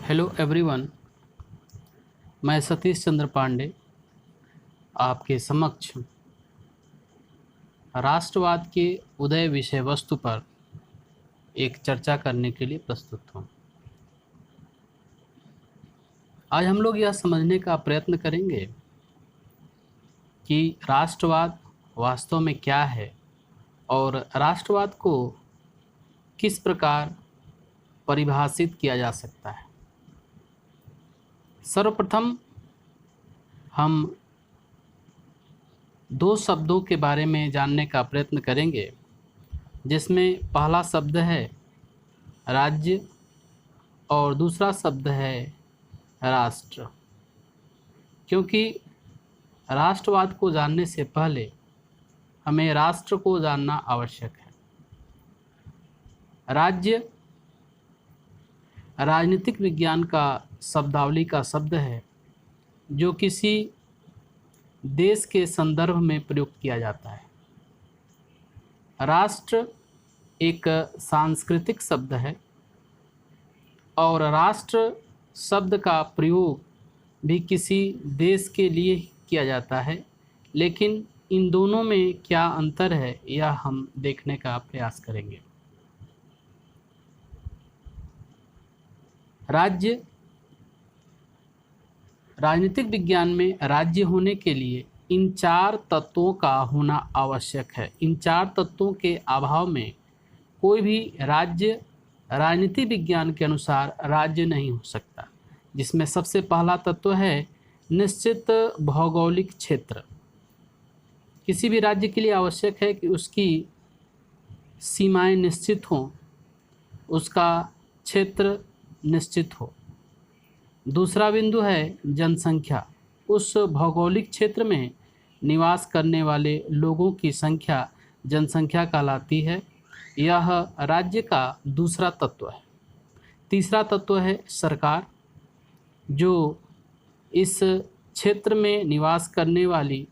Hello everyone, मैं सतीश चंद्र पांडे आपके समक्ष राष्ट्रवाद के उदय विषय वस्तु पर एक चर्चा करने के लिए प्रस्तुत हूँ। आज हम लोग यह समझने का प्रयत्न करेंगे कि राष्ट्रवाद वास्तव में क्या है और राष्ट्रवाद को किस प्रकार परिभाषित किया जा सकता है। सर्वप्रथम हम दो शब्दों के बारे में जानने का प्रयत्न करेंगे, जिसमें पहला शब्द है राज्य और दूसरा शब्द है राष्ट्र। क्योंकि राष्ट्रवाद को जानने से पहले हमें राष्ट्र को जानना आवश्यक है। राज्य राजनीतिक विज्ञान का शब्दावली का शब्द है जो किसी देश के संदर्भ में प्रयुक्त किया जाता है। राष्ट्र एक सांस्कृतिक शब्द है और राष्ट्र शब्द का प्रयोग भी किसी देश के लिए किया जाता है, लेकिन इन दोनों में क्या अंतर है यह हम देखने का प्रयास करेंगे। राज्य राजनीतिक विज्ञान में राज्य होने के लिए इन चार तत्वों का होना आवश्यक है। इन चार तत्वों के अभाव में कोई भी राज्य राजनीति विज्ञान के अनुसार राज्य नहीं हो सकता, जिसमें सबसे पहला तत्व है निश्चित भौगोलिक क्षेत्र। किसी भी राज्य के लिए आवश्यक है कि उसकी सीमाएं निश्चित हों, उसका क्षेत्र निश्चित हो। दूसरा बिंदु है जनसंख्या। उस भौगोलिक क्षेत्र में निवास करने वाले लोगों की संख्या जनसंख्या कहलाती है। यह राज्य का दूसरा तत्व है। तीसरा तत्व है सरकार, जो इस क्षेत्र में निवास करने वाली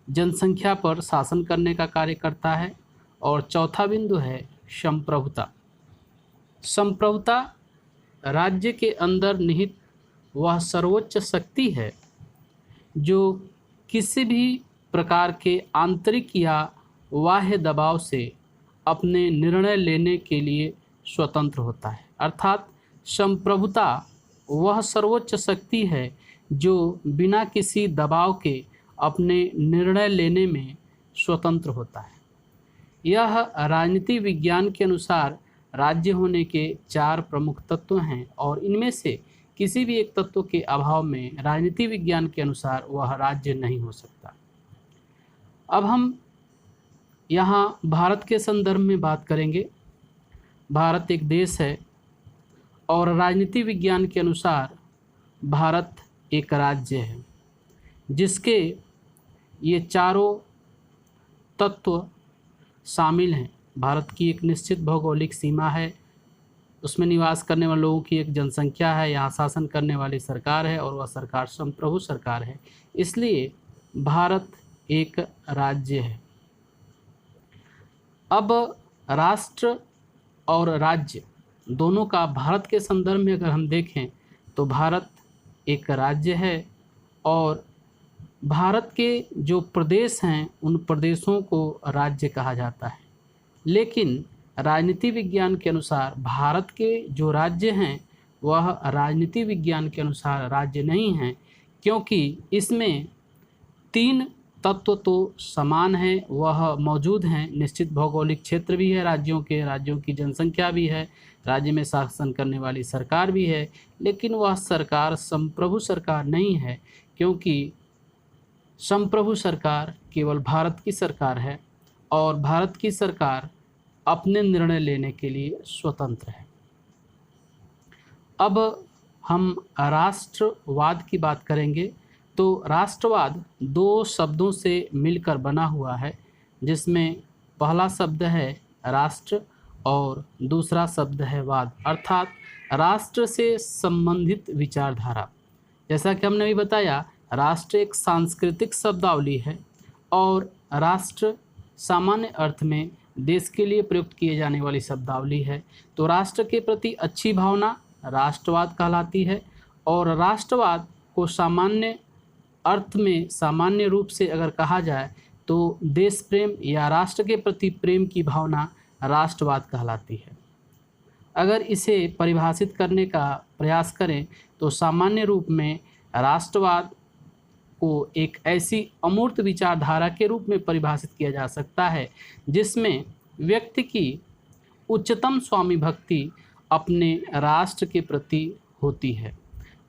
जनसंख्या पर शासन करने का कार्य करता है। और चौथा बिंदु है संप्रभुता। संप्रभुता राज्य के अंदर निहित वह सर्वोच्च शक्ति है जो किसी भी प्रकार के आंतरिक या बाह्य दबाव से अपने निर्णय लेने के लिए स्वतंत्र होता है। अर्थात संप्रभुता वह सर्वोच्च शक्ति है जो बिना किसी दबाव के अपने निर्णय लेने में स्वतंत्र होता है। यह राजनीति विज्ञान के अनुसार राज्य होने के चार प्रमुख तत्व हैं और इनमें से किसी भी एक तत्व के अभाव में राजनीति विज्ञान के अनुसार वह राज्य नहीं हो सकता। अब हम यहाँ भारत के संदर्भ में बात करेंगे। भारत एक देश है और राजनीति विज्ञान के अनुसार भारत एक राज्य है, जिसके ये चारों तत्व शामिल हैं। भारत की एक निश्चित भौगोलिक सीमा है, उसमें निवास करने वाले लोगों की एक जनसंख्या है, यहाँ शासन करने वाली सरकार है और वह सरकार संप्रभु सरकार है। इसलिए भारत एक राज्य है। अब राष्ट्र और राज्य दोनों का भारत के संदर्भ में अगर हम देखें तो भारत एक राज्य है और भारत के जो प्रदेश हैं उन प्रदेशों को राज्य कहा जाता है। लेकिन राजनीति विज्ञान के अनुसार भारत के जो राज्य हैं वह राजनीति विज्ञान के अनुसार राज्य नहीं हैं, क्योंकि इसमें तीन तत्व तो समान हैं, वह मौजूद हैं। निश्चित भौगोलिक क्षेत्र भी है राज्यों के, राज्यों की जनसंख्या भी है, राज्य में शासन करने वाली सरकार भी है, लेकिन वह सरकार संप्रभु सरकार नहीं है, क्योंकि संप्रभु सरकार केवल भारत की सरकार है और भारत की सरकार अपने निर्णय लेने के लिए स्वतंत्र है। अब हम राष्ट्रवाद की बात करेंगे तो राष्ट्रवाद दो शब्दों से मिलकर बना हुआ है, जिसमें पहला शब्द है राष्ट्र और दूसरा शब्द है वाद, अर्थात राष्ट्र से संबंधित विचारधारा। जैसा कि हमने अभी बताया, राष्ट्र एक सांस्कृतिक शब्दावली है और राष्ट्र सामान्य अर्थ में देश के लिए प्रयुक्त किए जाने वाली शब्दावली है। तो राष्ट्र के प्रति अच्छी भावना राष्ट्रवाद कहलाती है। और राष्ट्रवाद को सामान्य अर्थ में सामान्य रूप से अगर कहा जाए तो देश प्रेम या राष्ट्र के प्रति प्रेम की भावना राष्ट्रवाद कहलाती है। अगर इसे परिभाषित करने का प्रयास करें तो सामान्य रूप में राष्ट्रवाद को एक ऐसी अमूर्त विचारधारा के रूप में परिभाषित किया जा सकता है जिसमें व्यक्ति की उच्चतम स्वामी भक्ति अपने राष्ट्र के प्रति होती है।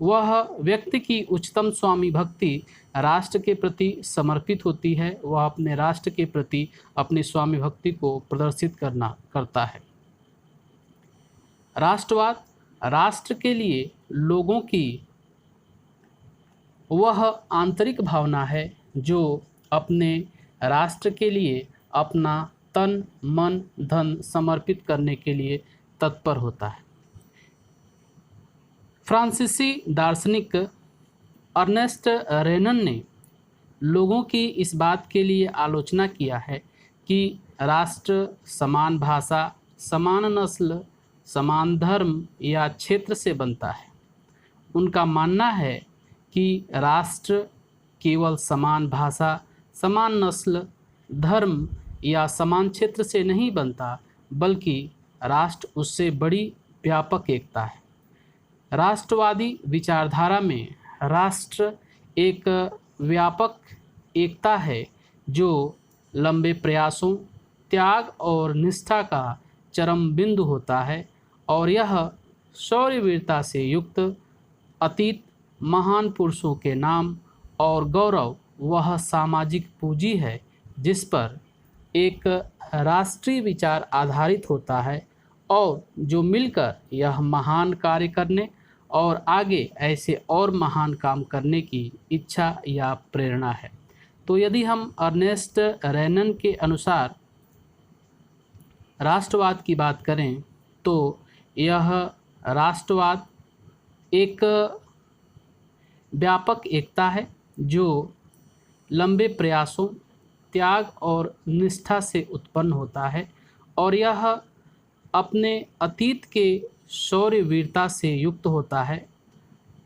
वह व्यक्ति की उच्चतम स्वामी भक्ति राष्ट्र के प्रति समर्पित होती है। वह अपने राष्ट्र के प्रति अपनी स्वामी भक्ति को प्रदर्शित करता है। राष्ट्रवाद राष्ट्र के लिए लोगों की वह आंतरिक भावना है जो अपने राष्ट्र के लिए अपना तन मन धन समर्पित करने के लिए तत्पर होता है। फ्रांसीसी दार्शनिक अर्नेस्ट रेनन ने लोगों की इस बात के लिए आलोचना किया है कि राष्ट्र समान भाषा, समान नस्ल, समान धर्म या क्षेत्र से बनता है। उनका मानना है कि राष्ट्र केवल समान भाषा, समान नस्ल, धर्म या समान क्षेत्र से नहीं बनता, बल्कि राष्ट्र उससे बड़ी व्यापक एकता है। राष्ट्रवादी विचारधारा में राष्ट्र एक व्यापक एकता है जो लंबे प्रयासों, त्याग और निष्ठा का चरम बिंदु होता है और यह शौर्य वीरता से युक्त अतीत महान पुरुषों के नाम और गौरव वह सामाजिक पूंजी है जिस पर एक राष्ट्रीय विचार आधारित होता है और जो मिलकर यह महान कार्य करने और आगे ऐसे और महान काम करने की इच्छा या प्रेरणा है। तो यदि हम अर्नेस्ट रेनन के अनुसार राष्ट्रवाद की बात करें तो यह राष्ट्रवाद एक व्यापक एकता है जो लंबे प्रयासों, त्याग और निष्ठा से उत्पन्न होता है और यह अपने अतीत के शौर्य वीरता से युक्त होता है।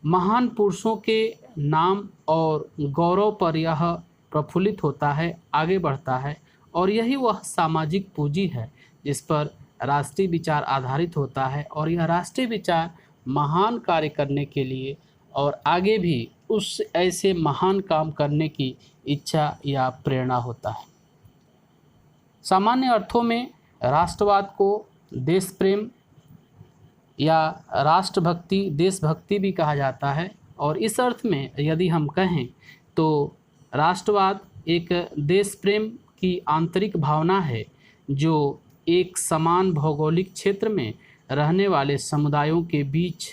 महान पुरुषों के नाम और गौरव पर यह प्रफुल्लित होता है, आगे बढ़ता है और यही वह सामाजिक पूंजी है जिस पर राष्ट्रीय विचार आधारित होता है और यह राष्ट्रीय विचार महान कार्य करने के लिए और आगे भी उस ऐसे महान काम करने की इच्छा या प्रेरणा होता है। सामान्य अर्थों में राष्ट्रवाद को देश प्रेम या राष्ट्रभक्ति, देशभक्ति भी कहा जाता है और इस अर्थ में यदि हम कहें तो राष्ट्रवाद एक देश प्रेम की आंतरिक भावना है जो एक समान भौगोलिक क्षेत्र में रहने वाले समुदायों के बीच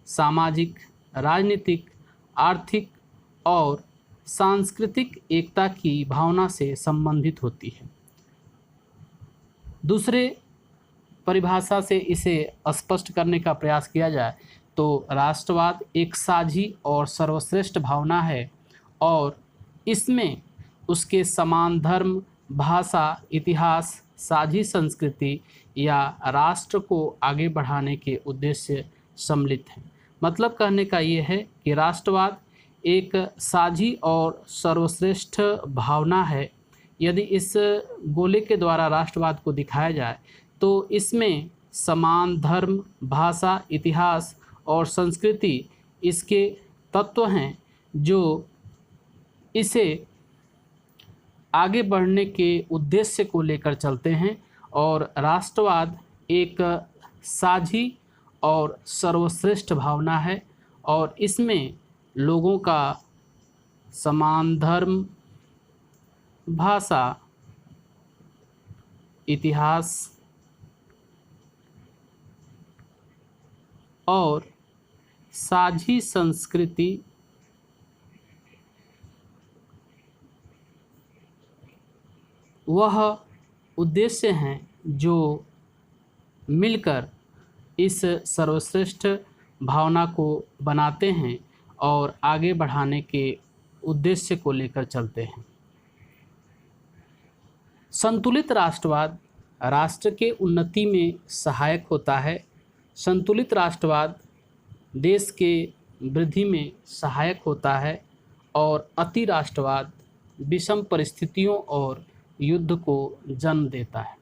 सामाजिक, राजनीतिक, आर्थिक और सांस्कृतिक एकता की भावना से संबंधित होती है। दूसरे परिभाषा से इसे स्पष्ट करने का प्रयास किया जाए तो राष्ट्रवाद एक साझी और सर्वश्रेष्ठ भावना है और इसमें उसके समान धर्म, भाषा, इतिहास, साझी संस्कृति या राष्ट्र को आगे बढ़ाने के उद्देश्य सम्मिलित हैं। मतलब कहने का ये है कि राष्ट्रवाद एक साझी और सर्वश्रेष्ठ भावना है। यदि इस गोले के द्वारा राष्ट्रवाद को दिखाया जाए तो इसमें समान धर्म, भाषा, इतिहास और संस्कृति इसके तत्व हैं जो इसे आगे बढ़ने के उद्देश्य को लेकर चलते हैं और राष्ट्रवाद एक साझी और सर्वश्रेष्ठ भावना है और इसमें लोगों का समान धर्म, भाषा, इतिहास और साझी संस्कृति वह उद्देश्य हैं जो मिलकर इस सर्वश्रेष्ठ भावना को बनाते हैं और आगे बढ़ाने के उद्देश्य को लेकर चलते हैं। संतुलित राष्ट्रवाद राष्ट्र के उन्नति में सहायक होता है। संतुलित राष्ट्रवाद देश के वृद्धि में सहायक होता है और अति राष्ट्रवाद विषम परिस्थितियों और युद्ध को जन्म देता है।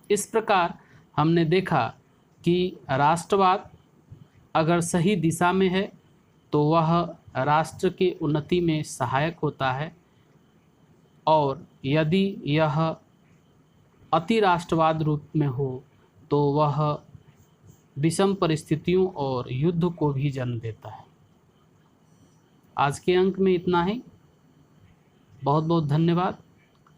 इस प्रकार हमने देखा कि राष्ट्रवाद अगर सही दिशा में है तो वह राष्ट्र के उन्नति में सहायक होता है, और यदि यह अति राष्ट्रवाद रूप में हो तो वह विषम परिस्थितियों और युद्ध को भी जन्म देता है। आज के अंक में इतना ही। बहुत बहुत धन्यवाद।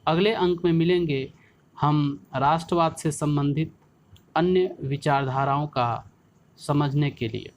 अगले अंक में मिलेंगे हम राष्ट्रवाद से संबंधित अन्य विचारधाराओं का समझने के लिए।